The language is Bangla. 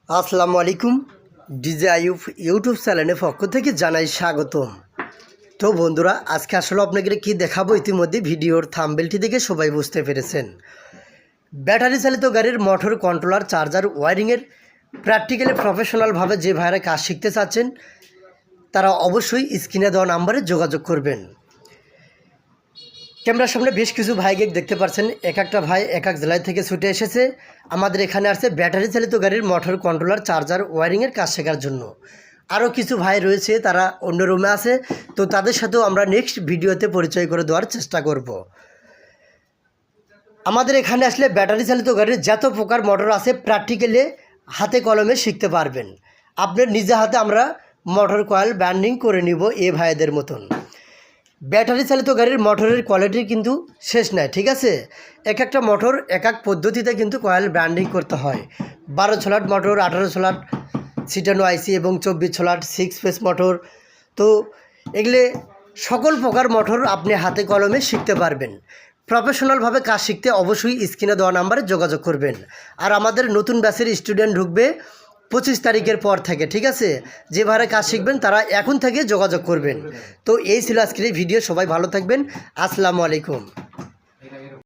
আসসালামু আলাইকুম। ডিজে আইয়ুব ইউটিউব চ্যানেলের পক্ষ থেকে জানাই স্বাগতম। তো বন্ধুরা, আজকে আসলে আপনাকে কি দেখাবো, ইতিমধ্যে ভিডিওর থাম্বনেলটি দেখে সবাই বুঝতে পেরেছেন। ব্যাটারি চালিত গাড়ির মোটর কন্ট্রোলার চার্জার ওয়ারিংয়ের প্র্যাকটিক্যালি প্রফেশনালভাবে যে ভাইরা কাজ শিখতে চাচ্ছেন তারা অবশ্যই স্ক্রিনে দেওয়া নাম্বারে যোগাযোগ করবেন। ক্যামেরার সামনে বেশ কিছু ভাইকে দেখতে পাচ্ছেন, এক একটা ভাই এক এক জেলায় থেকে ছুটে এসেছে আমাদের এখানে আসছে ব্যাটারি চালিত গাড়ির মোটর কন্ট্রোলার চার্জার ওয়ারিংয়ের কাজ শেখার জন্য। আরও কিছু ভাই রয়েছে, তারা অন্য রুমে আছে, তো তাদের সাথেও আমরা নেক্সট ভিডিওতে পরিচয় করে দেওয়ার চেষ্টা করব। আমাদের এখানে আসলে ব্যাটারি চালিত গাড়ির যত প্রকার মোটর আছে প্র্যাকটিক্যালি হাতে কলমে শিখতে পারবেন। আপনার নিজে হাতে আমরা মোটর কয়েল ব্যান্ডিং করে নিব এ ভাইদের মতন। ব্যাটারি চালিত গাড়ির মোটরের কোয়ালিটি কিন্তু শেষ নাই, ঠিক আছে। এক একটা মোটর এক এক পদ্ধতিতে কিন্তু কয়েল ব্যান্ডিং করতে হয়। 12 ছলাট মোটর, 18 ছলাট ছিটানো আইসি এবং 24 ছলাট 6 ফেস মোটর। তো এগুলি সকল প্রকার মোটর আপনি হাতে কলমে শিখতে পারবেন। প্রফেশনালভাবে কাজ শিখতে অবশ্যই স্ক্রিনে দেওয়া নাম্বারে যোগাযোগ করবেন। আর আমাদের নতুন ব্যাচের স্টুডেন্ট ঢুকবে 25 তারিখের পর থেকে, ঠিক আছে। যে ভাড়া কাজ শিখবেন তারা এখন থেকে যোগাযোগ করবেন। তো এই ছিল আজকের এই ভিডিও। সবাই ভালো থাকবেন। আসসালামু আলাইকুম।